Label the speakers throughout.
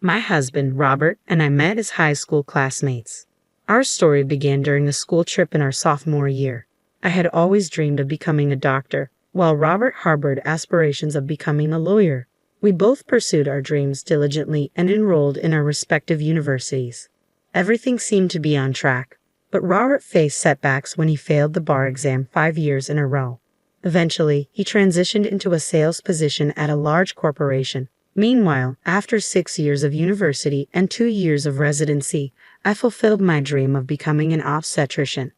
Speaker 1: My husband, Robert, and I met as high school classmates. Our story began during a school trip in our sophomore year. I had always dreamed of becoming a doctor, while Robert harbored aspirations of becoming a lawyer. We both pursued our dreams diligently and enrolled in our respective universities. Everything seemed to be on track, but Robert faced setbacks when he failed the bar exam 5 years in a row. Eventually, he transitioned into a sales position at a large corporation. Meanwhile, after 6 years of university and 2 years of residency, I fulfilled my dream of becoming an obstetrician.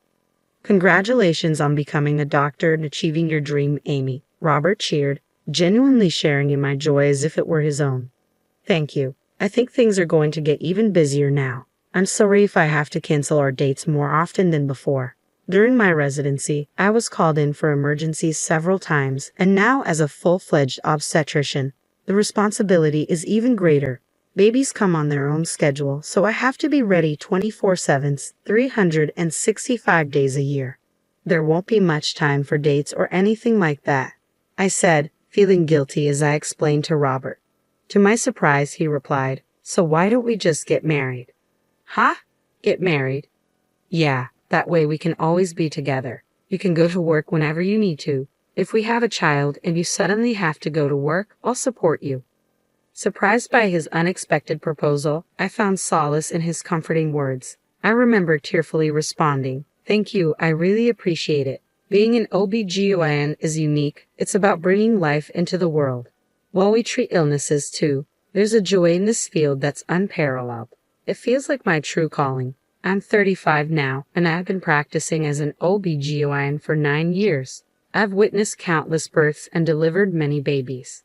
Speaker 1: Congratulations on becoming a doctor and achieving your dream, Amy, Robert cheered, genuinely sharing in my joy as if it were his own. Thank you. I think things are going to get even busier now. I'm sorry if I have to cancel our dates more often than before. During my residency, I was called in for emergencies several times, and now as a full-fledged obstetrician, the responsibility is even greater. Babies come on their own schedule, so I have to be ready 24/7, 365 days a year. There won't be much time for dates or anything like that, I said, feeling guilty as I explained to Robert. To my surprise, he replied, "So why don't we just get married?" Huh? Get married? Yeah, that way we can always be together. You can go to work whenever you need to. If we have a child and you suddenly have to go to work, I'll support you. Surprised by his unexpected proposal, I found solace in his comforting words. I remember tearfully responding, "Thank you, I really appreciate it. Being an OB-GYN is unique. It's about bringing life into the world. While we treat illnesses too, there's a joy in this field that's unparalleled. It feels like my true calling. I'm 35 now, and I've been practicing as an OB-GYN for 9 years. I've witnessed countless births and delivered many babies.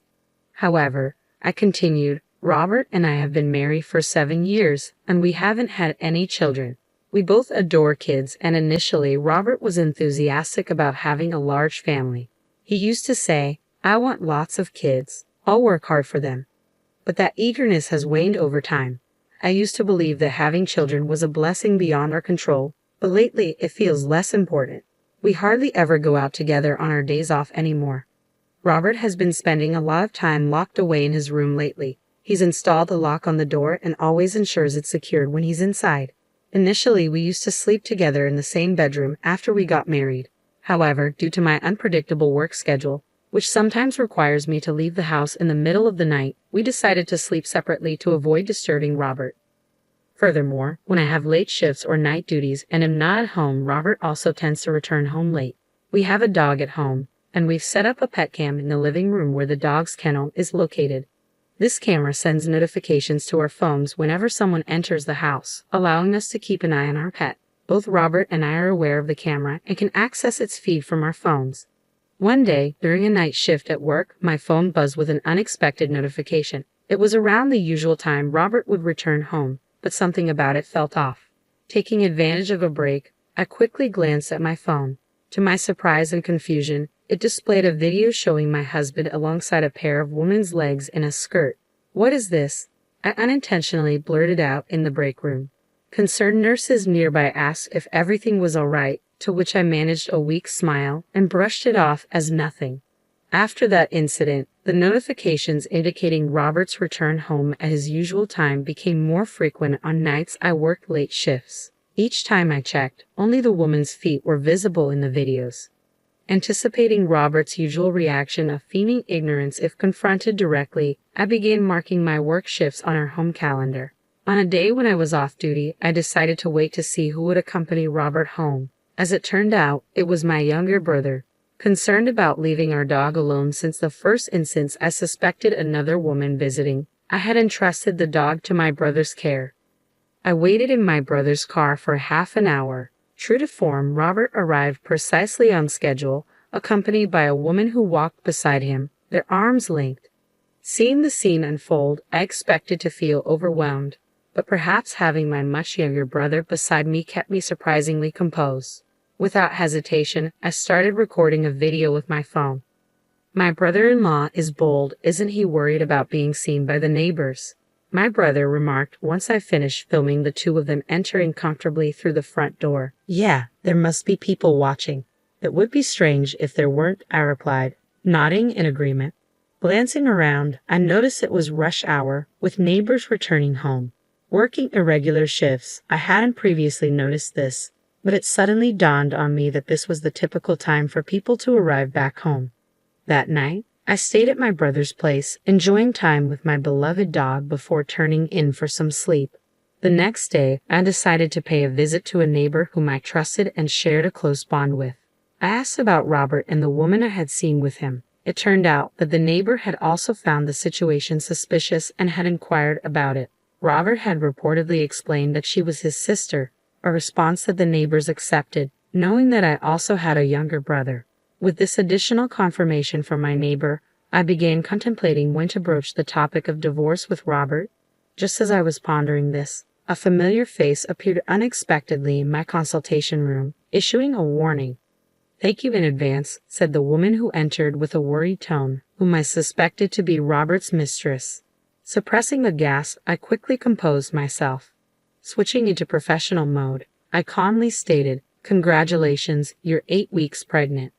Speaker 1: However," I continued, "Robert and I have been married for 7 years, and we haven't had any children. We both adore kids, and initially Robert was enthusiastic about having a large family. He used to say, 'I want lots of kids. I'll work hard for them.' But that eagerness has waned over time. I used to believe that having children was a blessing beyond our control, but lately it feels less important. We hardly ever go out together on our days off anymore. Robert has been spending a lot of time locked away in his room lately. He's installed a lock on the door and always ensures it's secured when he's inside. Initially, we used to sleep together in the same bedroom after we got married. However, due to my unpredictable work schedule, which sometimes requires me to leave the house in the middle of the night, we decided to sleep separately to avoid disturbing Robert. Furthermore, when I have late shifts or night duties and am not at home, Robert also tends to return home late. We have a dog at home, and we've set up a pet cam in the living room where the dog's kennel is located. This camera sends notifications to our phones whenever someone enters the house, allowing us to keep an eye on our pet. Both Robert and I are aware of the camera and can access its feed from our phones. One day, during a night shift at work, my phone buzzed with an unexpected notification. It was around the usual time Robert would return home, but something about it felt off. Taking advantage of a break, I quickly glanced at my phone. To my surprise and confusion, it displayed a video showing my husband alongside a pair of women's legs in a skirt. "What is this?" I unintentionally blurted out in the break room. Concerned nurses nearby asked if everything was all right, to which I managed a weak smile and brushed it off as nothing. After that incident, the notifications indicating Robert's return home at his usual time became more frequent on nights I worked late shifts. Each time I checked, only the woman's feet were visible in the videos. Anticipating Robert's usual reaction of feigning ignorance if confronted directly, I began marking my work shifts on our home calendar. On a day when I was off duty, I decided to wait to see who would accompany Robert home. As it turned out, it was my younger brother. Concerned about leaving our dog alone since the first instance I suspected another woman visiting, I had entrusted the dog to my brother's care. I waited in my brother's car for half an hour. True to form, Robert arrived precisely on schedule, accompanied by a woman who walked beside him, their arms linked. Seeing the scene unfold, I expected to feel overwhelmed, but perhaps having my much younger brother beside me kept me surprisingly composed. Without hesitation, I started recording a video with my phone. "My brother-in-law is bold. Isn't he worried about being seen by the neighbors?" my brother remarked once I finished filming the two of them entering comfortably through the front door. "Yeah, there must be people watching. It would be strange if there weren't," I replied, nodding in agreement. Glancing around, I noticed it was rush hour, with neighbors returning home. Working irregular shifts, I hadn't previously noticed this, but it suddenly dawned on me that this was the typical time for people to arrive back home. That night, I stayed at my brother's place, enjoying time with my beloved dog before turning in for some sleep. The next day, I decided to pay a visit to a neighbor whom I trusted and shared a close bond with. I asked about Robert and the woman I had seen with him. It turned out that the neighbor had also found the situation suspicious and had inquired about it. Robert had reportedly explained that she was his sister, a response that the neighbors accepted, knowing that I also had a younger brother. With this additional confirmation from my neighbor, I began contemplating when to broach the topic of divorce with Robert. Just as I was pondering this, a familiar face appeared unexpectedly in my consultation room, issuing a warning. "Thank you in advance," said the woman who entered with a worried tone, whom I suspected to be Robert's mistress. Suppressing a gasp, I quickly composed myself. Switching into professional mode, I calmly stated, "Congratulations, you're 8 weeks pregnant."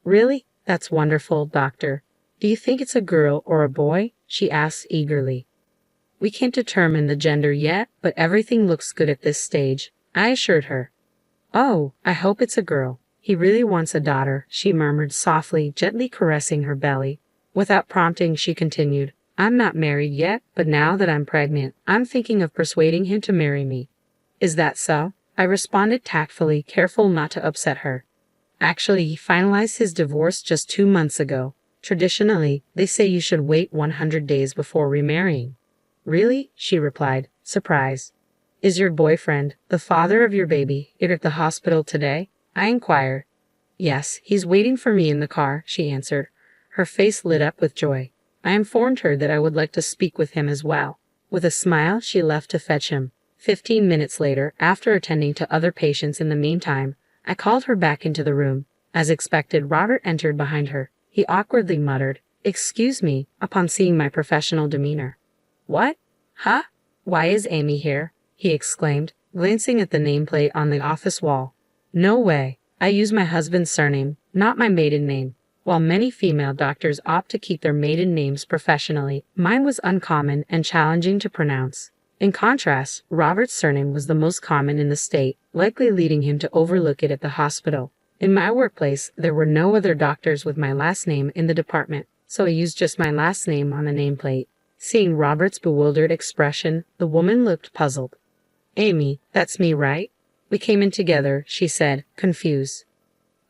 Speaker 1: "Really? That's wonderful, doctor. Do you think it's a girl or a boy?" she asked eagerly. "We can't determine the gender yet, but everything looks good at this stage," I assured her. "Oh, I hope it's a girl. He really wants a daughter," she murmured softly, gently caressing her belly. Without prompting, she continued, "I'm not married yet, but now that I'm pregnant, I'm thinking of persuading him to marry me." "Is that so?" I responded tactfully, careful not to upset her. "Actually, he finalized his divorce just 2 months ago. Traditionally, they say you should wait 100 days before remarrying." "Really?" she replied, surprised. "Is your boyfriend, the father of your baby, here at the hospital today?" I inquired. "Yes, he's waiting for me in the car," she answered. Her face lit up with joy. I informed her that I would like to speak with him as well. With a smile, she left to fetch him. 15 minutes later, after attending to other patients in the meantime, I called her back into the room. As expected, Robert entered behind her. He awkwardly muttered, "Excuse me," upon seeing my professional demeanor. "What? Huh? Why is Amy here?" he exclaimed, glancing at the nameplate on the office wall. "No way. I use my husband's surname, not my maiden name. While many female doctors opt to keep their maiden names professionally, mine was uncommon and challenging to pronounce. In contrast, Robert's surname was the most common in the state, likely leading him to overlook it at the hospital. In my workplace, there were no other doctors with my last name in the department, so I used just my last name on the nameplate. Seeing Robert's bewildered expression, the woman looked puzzled. "Amy, that's me, right? We came in together," she said, confused.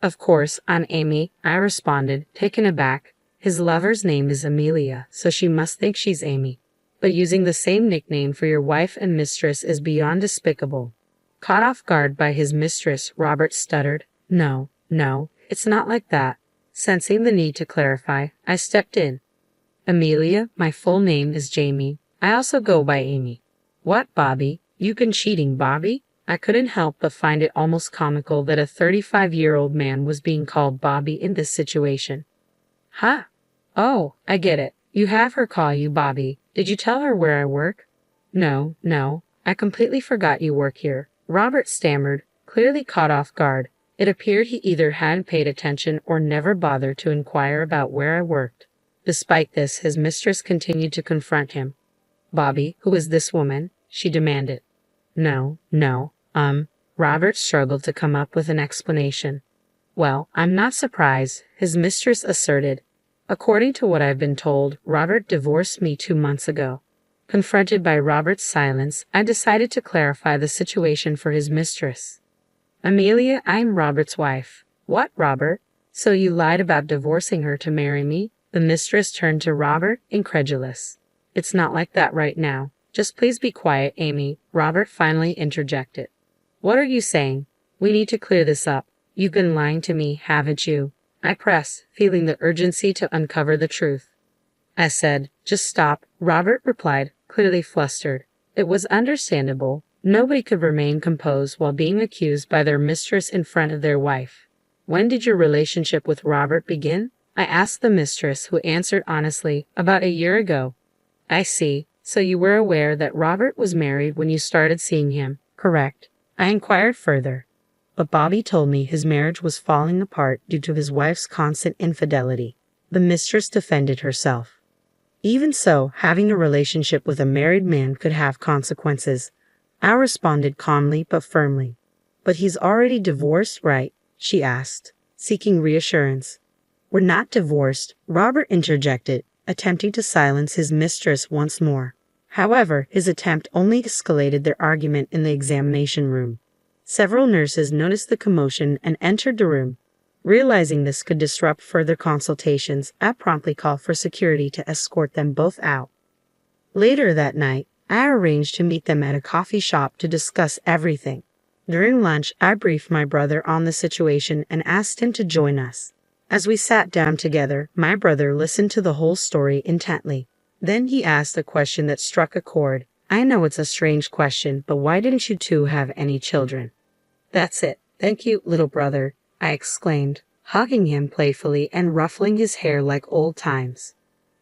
Speaker 1: "Of course, I'm Amy," I responded, taken aback. "His lover's name is Amelia, so she must think she's Amy. But using the same nickname for your wife and mistress is beyond despicable." Caught off guard by his mistress, Robert stuttered, No, it's not like that." Sensing the need to clarify, I stepped in. "Amelia, my full name is Jamie. I also go by Amy." "What, Bobby? You been cheating, Bobby?" I couldn't help but find it almost comical that a 35-year-old man was being called Bobby in this situation. "Huh? Oh, I get it. You have her call you Bobby. Did you tell her where I work?" No. I completely forgot you work here," Robert stammered, clearly caught off guard. It appeared he either hadn't paid attention or never bothered to inquire about where I worked. Despite this, his mistress continued to confront him. "Bobby, who is this woman?" she demanded. No. Robert struggled to come up with an explanation. "Well, I'm not surprised," his mistress asserted. "According to what I've been told, Robert divorced me 2 months ago." Confronted by Robert's silence, I decided to clarify the situation for his mistress. "Amelia, I'm Robert's wife." "What, Robert? So you lied about divorcing her to marry me?" The mistress turned to Robert, incredulous. "It's not like that right now. Just please be quiet, Amy," Robert finally interjected. "What are you saying? We need to clear this up. You've been lying to me, haven't you?" I pressed, feeling the urgency to uncover the truth. I said, "Just stop," Robert replied, clearly flustered. It was understandable. Nobody could remain composed while being accused by their mistress in front of their wife. "When did your relationship with Robert begin?" I asked the mistress, who answered honestly, "About a year ago." "I see. So you were aware that Robert was married when you started seeing him?" "Correct." I inquired further. But Bobby told me his marriage was falling apart due to his wife's constant infidelity. The mistress defended herself. Even so, having a relationship with a married man could have consequences. I responded calmly but firmly. But he's already divorced, right? She asked, seeking reassurance. We're not divorced, Robert interjected, attempting to silence his mistress once more. However, his attempt only escalated their argument in the examination room. Several nurses noticed the commotion and entered the room. Realizing this could disrupt further consultations, I promptly called for security to escort them both out. Later that night, I arranged to meet them at a coffee shop to discuss everything. During lunch, I briefed my brother on the situation and asked him to join us. As we sat down together, my brother listened to the whole story intently. Then he asked a question that struck a chord. I know it's a strange question, but why didn't you two have any children? That's it. Thank you, little brother, I exclaimed, hugging him playfully and ruffling his hair like old times.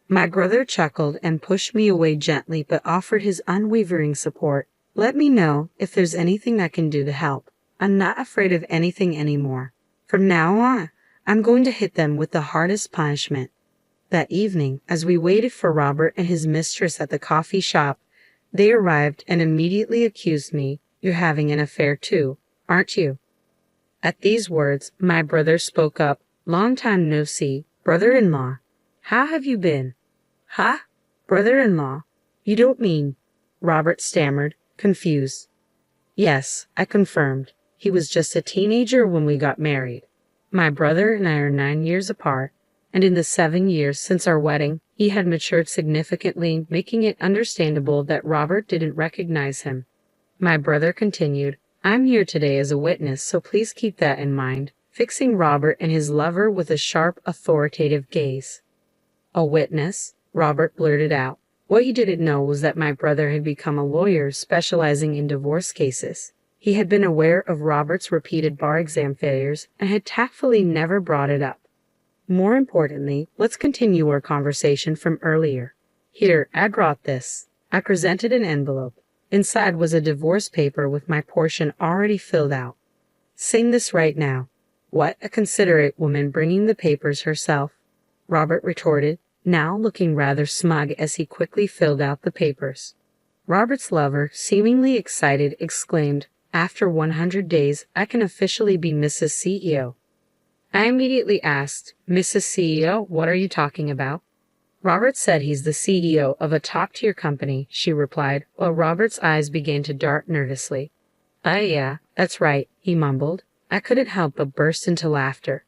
Speaker 1: My brother chuckled and pushed me away gently but offered his unwavering support. Let me know if there's anything I can do to help. I'm not afraid of anything anymore. From now on, I'm going to hit them with the hardest punishment. That evening, as we waited for Robert and his mistress at the coffee shop, they arrived and immediately accused me. You're having an affair too, aren't you? At these words, my brother spoke up. Long time no see, brother-in-law. How have you been? Huh? Brother-in-law? You don't mean? Robert stammered, confused. Yes, I confirmed. He was just a teenager when we got married. My brother and I are 9 years apart, and in the 7 years since our wedding, he had matured significantly, making it understandable that Robert didn't recognize him. My brother continued, I'm here today as a witness, so please keep that in mind, fixing Robert and his lover with a sharp, authoritative gaze. A witness? Robert blurted out. What he didn't know was that my brother had become a lawyer specializing in divorce cases. He had been aware of Robert's repeated bar exam failures and had tactfully never brought it up. More importantly, let's continue our conversation from earlier. Here, I brought this. I presented an envelope. Inside was a divorce paper with my portion already filled out. Sign this right now. What a considerate woman bringing the papers herself, Robert retorted, now looking rather smug as he quickly filled out the papers. Robert's lover, seemingly excited, exclaimed, After 100 days, I can officially be Mrs. CEO. I immediately asked, Mrs. CEO, what are you talking about? Robert said he's the CEO of a top-tier company, she replied, while Robert's eyes began to dart nervously. Yeah, that's right, he mumbled. I couldn't help but burst into laughter.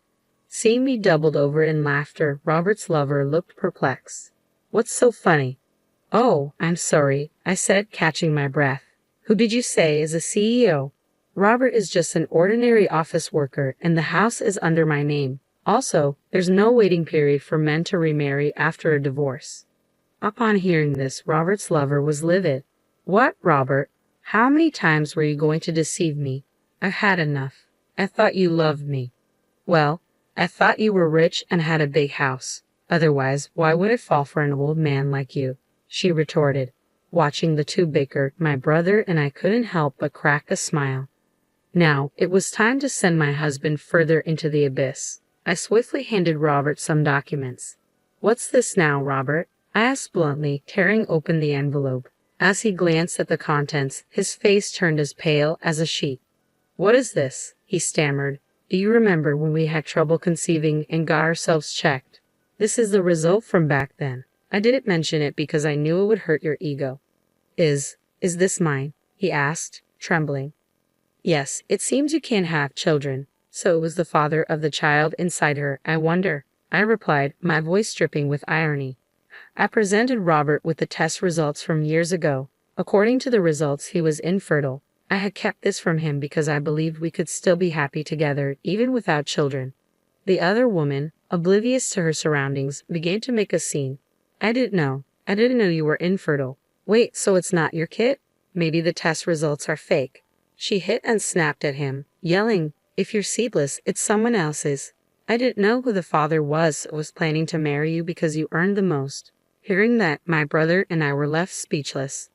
Speaker 1: Seeing me doubled over in laughter, Robert's lover looked perplexed. What's so funny? Oh, I'm sorry, I said, catching my breath. Who did you say is a CEO? Robert is just an ordinary office worker, and the house is under my name. Also, there's no waiting period for men to remarry after a divorce. Upon hearing this, Robert's lover was livid. What, Robert? How many times were you going to deceive me? I've had enough. I thought you loved me. Well, I thought you were rich and had a big house. Otherwise, why would I fall for an old man like you? She retorted. Watching the two bicker, my brother and I couldn't help but crack a smile. Now, it was time to send my husband further into the abyss. I swiftly handed Robert some documents. What's this now, Robert? I asked bluntly, tearing open the envelope. As he glanced at the contents, his face turned as pale as a sheet. What is this? He stammered. Do you remember when we had trouble conceiving and got ourselves checked? This is the result from back then. I didn't mention it because I knew it would hurt your ego. Is this mine? He asked, trembling. Yes, it seems you can't have children. So it was the father of the child inside her, I wonder. I replied, my voice dripping with irony. I presented Robert with the test results from years ago. According to the results, he was infertile. I had kept this from him because I believed we could still be happy together, even without children. The other woman, oblivious to her surroundings, began to make a scene. I didn't know you were infertile. Wait, so it's not your kid? Maybe the test results are fake. She hit and snapped at him, yelling, If you're seedless, it's someone else's. I didn't know who the father was or was planning to marry you because you earned the most. Hearing that, my brother and I were left speechless.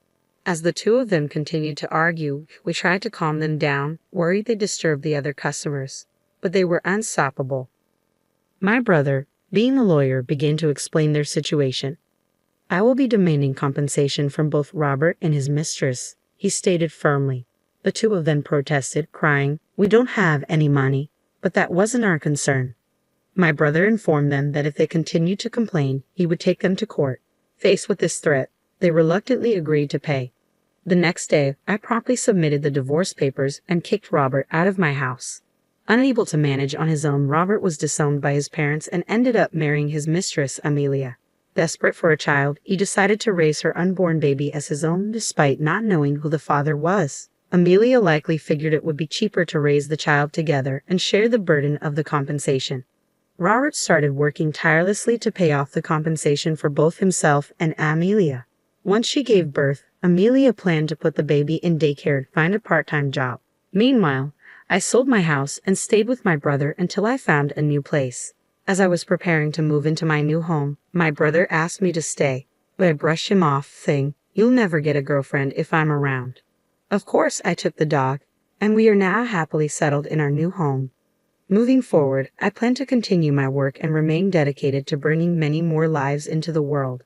Speaker 1: As the two of them continued to argue, we tried to calm them down, worried they disturbed the other customers. But they were unstoppable. My brother, Being a lawyer, began to explain their situation. "I will be demanding compensation from both Robert and his mistress," he stated firmly. The two of them protested, crying, "We don't have any money." But that wasn't our concern. My brother informed them that if they continued to complain, he would take them to court. Faced with this threat, they reluctantly agreed to pay. The next day, I promptly submitted the divorce papers and kicked Robert out of my house. Unable to manage on his own, Robert was disowned by his parents and ended up marrying his mistress, Amelia. Desperate for a child, he decided to raise her unborn baby as his own despite not knowing who the father was. Amelia likely figured it would be cheaper to raise the child together and share the burden of the compensation. Robert started working tirelessly to pay off the compensation for both himself and Amelia. Once she gave birth, Amelia planned to put the baby in daycare and find a part-time job. Meanwhile, I sold my house and stayed with my brother until I found a new place. As I was preparing to move into my new home, my brother asked me to stay, but I brushed him off, saying, "You'll never get a girlfriend if I'm around." Of course, I took the dog, and we are now happily settled in our new home. Moving forward, I plan to continue my work and remain dedicated to bringing many more lives into the world.